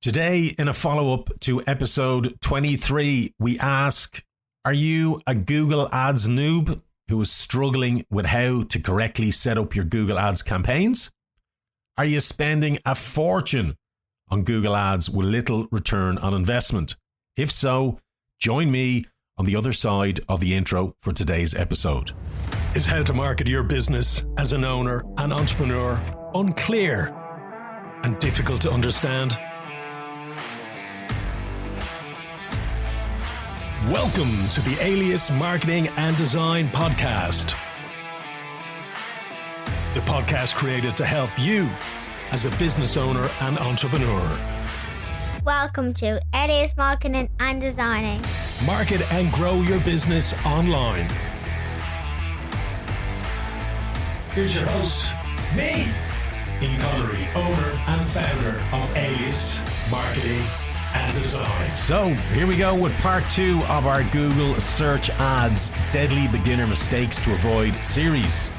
Today, in a follow-up to episode 23, we ask, are you a Google Ads noob who is struggling with how to correctly set up your Google Ads campaigns? Are you spending a fortune on Google Ads with little return on investment? If so, join me on the other side of the intro for today's episode. Is how to market your business as an owner and entrepreneur unclear and difficult to understand? Welcome to the Alias Marketing and Design Podcast. The podcast created to help you as a business owner and entrepreneur. Welcome to Alias Marketing and Designing. Market and grow your business online. Here's your host, me, Ian Connery, owner and founder of Alias Marketing and Design. So here we go with part 2 of our Google Search Ads Deadly Beginner Mistakes to Avoid series.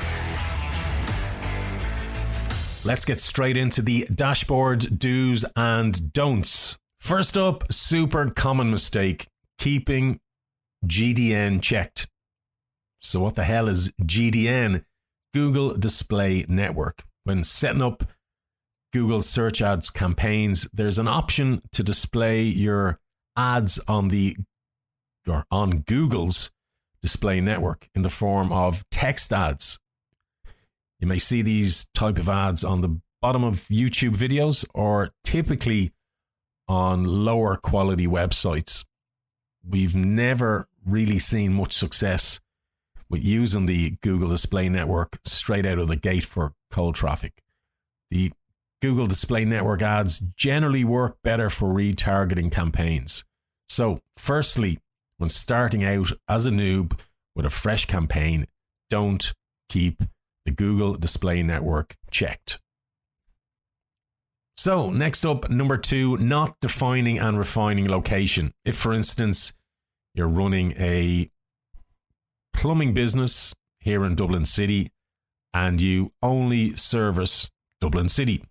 Let's get straight into the dashboard do's and don'ts. First up, super common mistake, keeping GDN checked. So what the hell is GDN? Google Display Network. When setting up Google Search Ads campaigns, there's an option to display your ads on Google's display network in the form of text ads. You may see these type of ads on the bottom of YouTube videos or typically on lower quality websites. We've never really seen much success with using the Google Display Network straight out of the gate for cold traffic. The Google Display Network ads generally work better for retargeting campaigns. So, firstly, when starting out as a noob with a fresh campaign, don't keep the Google Display Network checked. So, next up, number 2, not defining and refining location. If, for instance, you're running a plumbing business here in Dublin City and you only service Dublin City,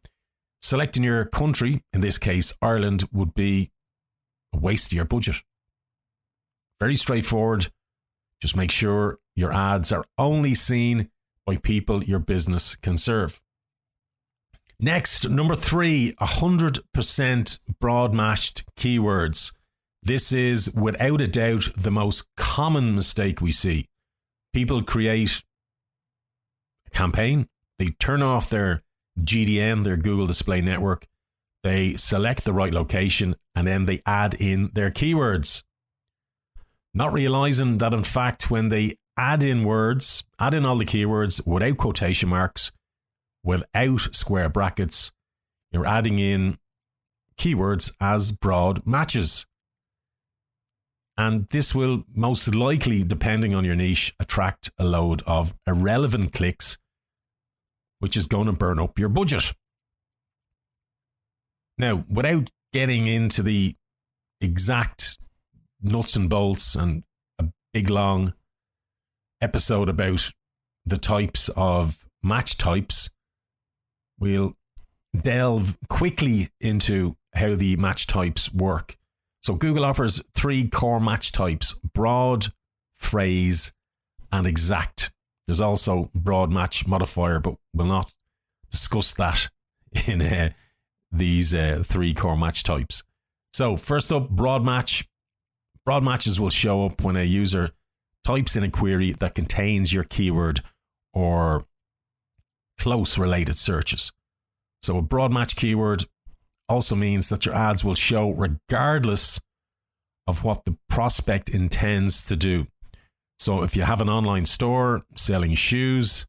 selecting your country, in this case Ireland, would be a waste of your budget. Very straightforward. Just make sure your ads are only seen by people your business can serve. Next, number 3, 100% broad matched keywords. This is without a doubt the most common mistake we see. People create a campaign, they turn off their GDN, their Google Display Network, they select the right location, and then they add in their keywords. Not realizing that in fact when they add in all the keywords without quotation marks, without square brackets, you're adding in keywords as broad matches. And this will most likely, depending on your niche, attract a load of irrelevant clicks, which is going to burn up your budget. Now, without getting into the exact nuts and bolts and a big long episode about the types of match types, we'll delve quickly into how the match types work. So Google offers 3 core match types: broad, phrase, and exact. There's also broad match modifier, but we'll not discuss that in these 3 core match types. So first up, broad match. Broad matches will show up when a user types in a query that contains your keyword or close related searches. So a broad match keyword also means that your ads will show regardless of what the prospect intends to do. So if you have an online store selling shoes,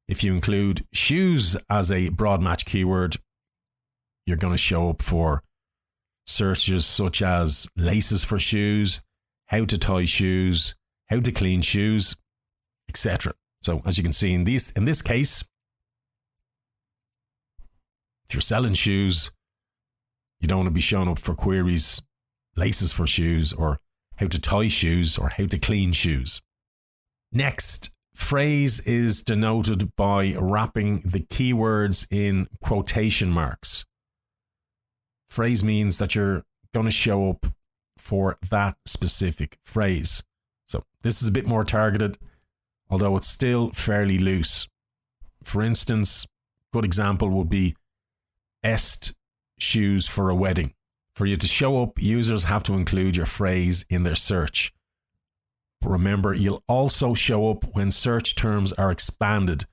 if you include shoes as a broad match keyword, you're going to show up for searches such as laces for shoes, how to tie shoes, how to clean shoes, etc. So as you can see in this case, if you're selling shoes, you don't want to be showing up for queries, laces for shoes, or how to tie shoes, or how to clean shoes. Next, phrase is denoted by wrapping the keywords in quotation marks. Phrase means that you're going to show up for that specific phrase. So this is a bit more targeted, although it's still fairly loose. For instance, good example would be best shoes for a wedding. For you to show up, users have to include your phrase in their search. But remember, you'll also show up when search terms are expanded.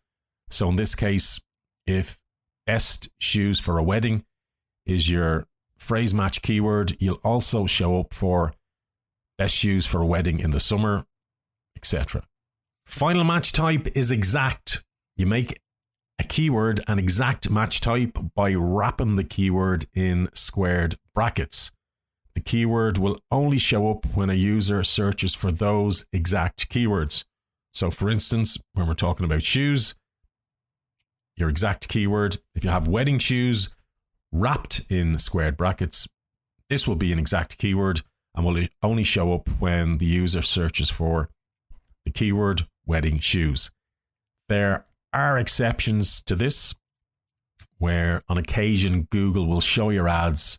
So in this case, if best shoes for a wedding is your phrase match keyword, you'll also show up for best shoes for a wedding in the summer, etc. Final match type is exact. You make a keyword an exact match type by wrapping the keyword in squared brackets. The keyword will only show up when a user searches for those exact keywords. So for instance, when we're talking about shoes, your exact keyword, if you have wedding shoes wrapped in squared brackets, this will be an exact keyword and will only show up when the user searches for the keyword wedding shoes. There are exceptions to this, where on occasion Google will show your ads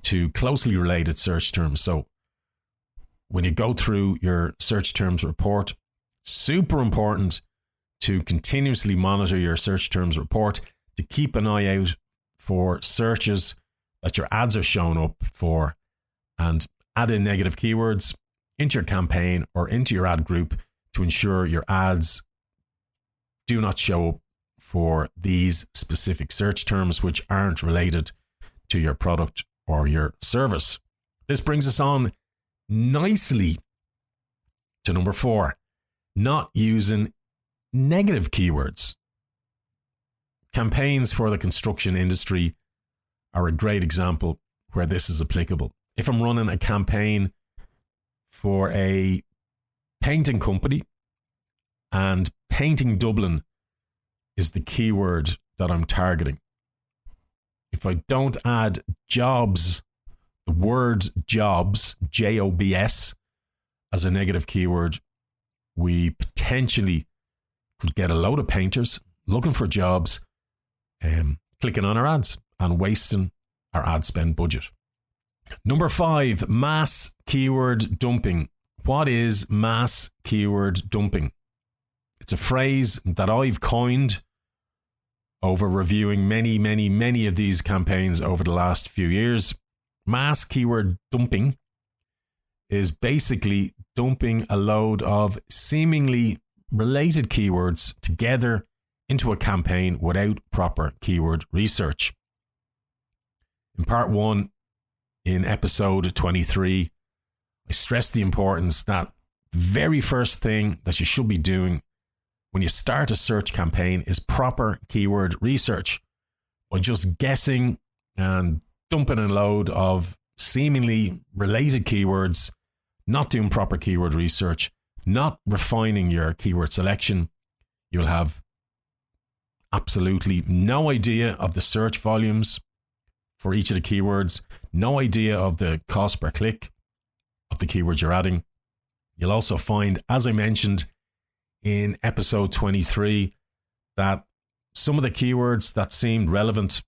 to closely related search terms. So when you go through your search terms report, super important to continuously monitor your search terms report to keep an eye out for searches that your ads are showing up for, and add in negative keywords into your campaign or into your ad group to ensure your ads do not show up for these specific search terms which aren't related to your product or your service. This brings us on nicely to number 4, not using negative keywords. Campaigns for the construction industry are a great example where this is applicable. If I'm running a campaign for a painting company and Painting Dublin is the keyword that I'm targeting, if I don't add jobs, the word jobs, Jobs, as a negative keyword, we potentially could get a load of painters looking for jobs, clicking on our ads and wasting our ad spend budget. Number 5, mass keyword dumping. What is mass keyword dumping? It's a phrase that I've coined over reviewing many of these campaigns over the last few years. Mass keyword dumping is basically dumping a load of seemingly related keywords together into a campaign without proper keyword research. In part 1, in episode 23, I stressed the importance that the very first thing that you should be doing when you start a search campaign is proper keyword research. By just guessing and dumping a load of seemingly related keywords, not doing proper keyword research, not refining your keyword selection, you'll have absolutely no idea of the search volumes for each of the keywords, no idea of the cost per click of the keywords you're adding. You'll also find, as I mentioned in episode 23, that some of the keywords that seemed relevant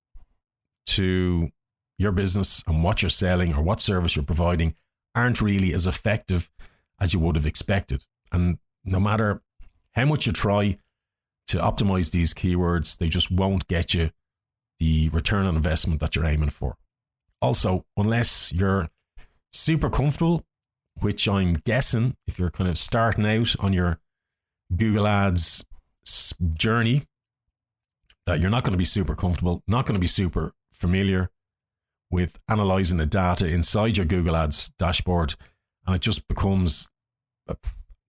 to your business and what you're selling or what service you're providing aren't really as effective as you would have expected. And no matter how much you try to optimize these keywords, they just won't get you the return on investment that you're aiming for. Also, unless you're super comfortable, which I'm guessing if you're kind of starting out on your Google Ads journey, that you're not going to be super comfortable, not going to be super familiar with analyzing the data inside your Google Ads dashboard, and it just becomes an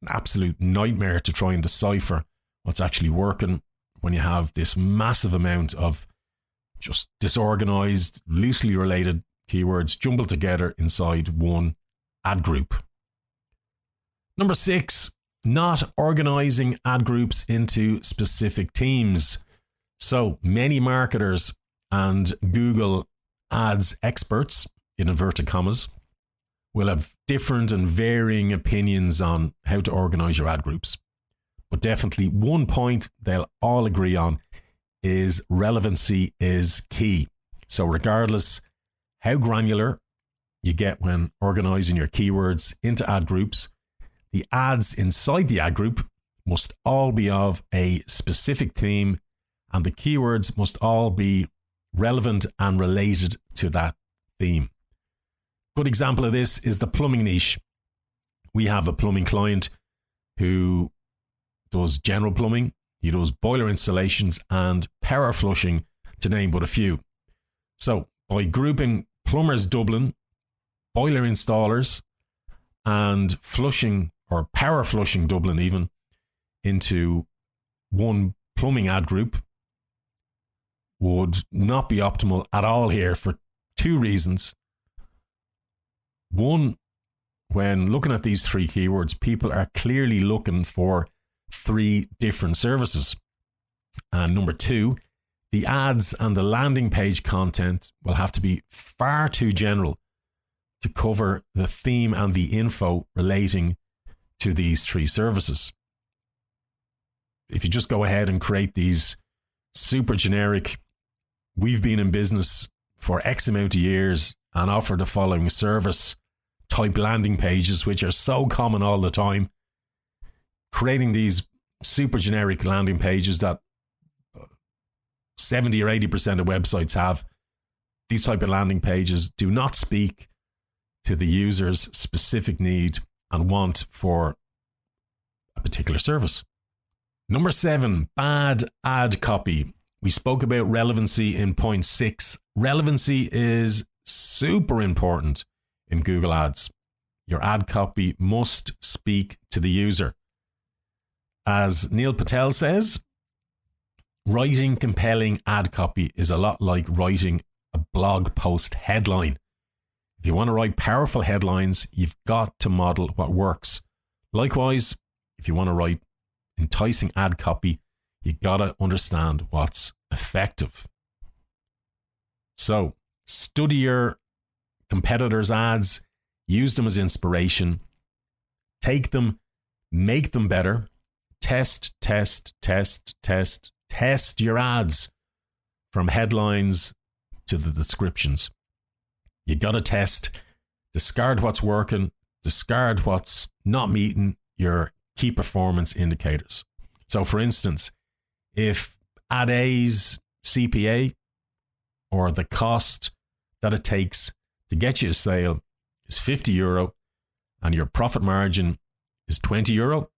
absolute nightmare to try and decipher what's actually working when you have this massive amount of just disorganized, loosely related keywords jumbled together inside one ad group. Number 6, not organizing ad groups into specific teams. So many marketers and Google Ads experts, in inverted commas, will have different and varying opinions on how to organize your ad groups. But definitely one point they'll all agree on is relevancy is key. So regardless how granular you get when organizing your keywords into ad groups. The ads inside the ad group must all be of a specific theme, and the keywords must all be relevant and related to that theme. Good example of this is the plumbing niche. We have a plumbing client who does general plumbing. He does boiler installations and power flushing, to name but a few. So by grouping Plumbers Dublin, boiler installers, and flushing or power flushing Dublin even into one plumbing ad group would not be optimal at all here for two reasons. One, when looking at these three keywords, people are clearly looking for three different services. And number two, the ads and the landing page content will have to be far too general to cover the theme and the info relating to these three services. If you just go ahead and create these super generic, we've been in business for X amount of years and offer the following service type landing pages, which are so common all the time, creating these super generic landing pages that 70 or 80% of websites have, these type of landing pages do not speak to the user's specific need and want for a particular service. Number 7, bad ad copy. We spoke about relevancy in point 6. Relevancy is super important in Google Ads. Your ad copy must speak to the user. As Neil Patel says, writing compelling ad copy is a lot like writing a blog post headline. If you want to write powerful headlines, you've got to model what works. Likewise, if you want to write enticing ad copy, you've got to understand what's effective. So, study your competitors' ads, use them as inspiration, take them, make them better, test your ads from headlines to the descriptions. You got to test, discard what's working, discard what's not meeting your key performance indicators. So for instance, if Ad A's CPA or the cost that it takes to get you a sale is €50 and your profit margin is €20,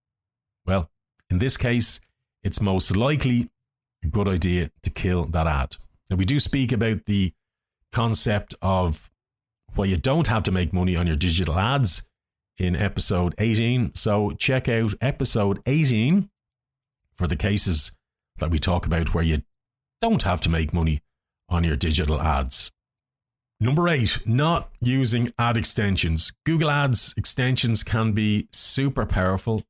well, in this case, it's most likely a good idea to kill that ad. Now, we do speak about the concept of why you don't have to make money on your digital ads in episode 18. So check out episode 18 for the cases that we talk about where you don't have to make money on your digital ads. Number 8, not using ad extensions. Google Ads extensions can be super powerful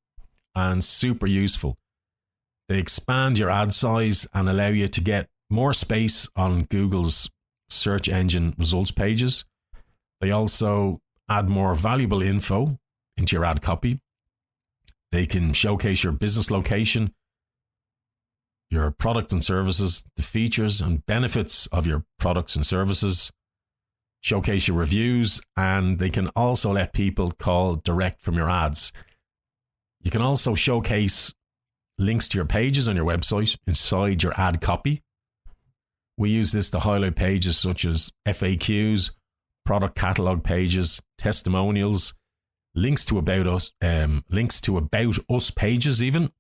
and super useful. They expand your ad size and allow you to get more space on Google's search engine results pages. They also add more valuable info into your ad copy. They can showcase your business location, your products and services, the features and benefits of your products and services, showcase your reviews, and they can also let people call direct from your ads. You can also showcase links to your pages on your website inside your ad copy. We use this to highlight pages such as FAQs, product catalog pages, testimonials, links to about us pages even,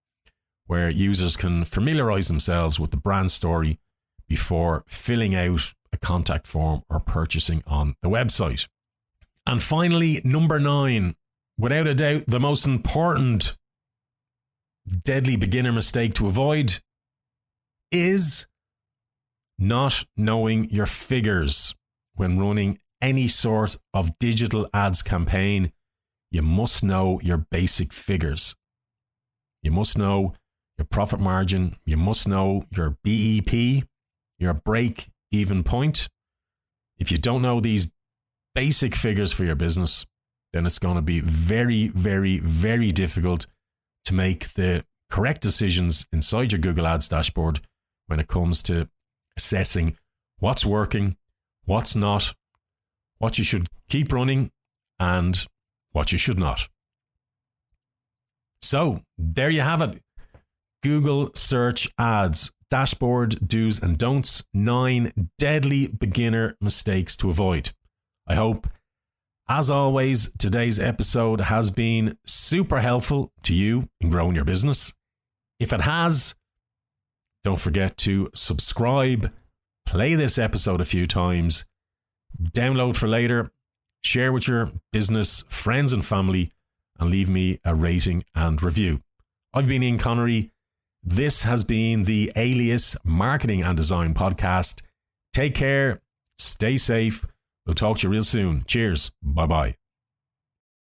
where users can familiarize themselves with the brand story before filling out a contact form or purchasing on the website. And finally, number 9, without a doubt, the most important deadly beginner mistake to avoid is not knowing your figures when running any sort of digital ads campaign. You must know your basic figures. You must know your profit margin. You must know your BEP, your break-even point. If you don't know these basic figures for your business, then it's going to be very, very, very difficult to make the correct decisions inside your Google Ads dashboard when it comes to assessing what's working, what's not, what you should keep running and what you should not. So, there you have it. Google search ads, dashboard do's and don'ts, 9 deadly beginner mistakes to avoid. I hope, as always, today's episode has been super helpful to you in growing your business. If it has, don't forget to subscribe, play this episode a few times, download for later, share with your business, friends and family, and leave me a rating and review. I've been Ian Connery. This has been the Alias Marketing and Design Podcast. Take care. Stay safe. We'll talk to you real soon. Cheers. Bye-bye.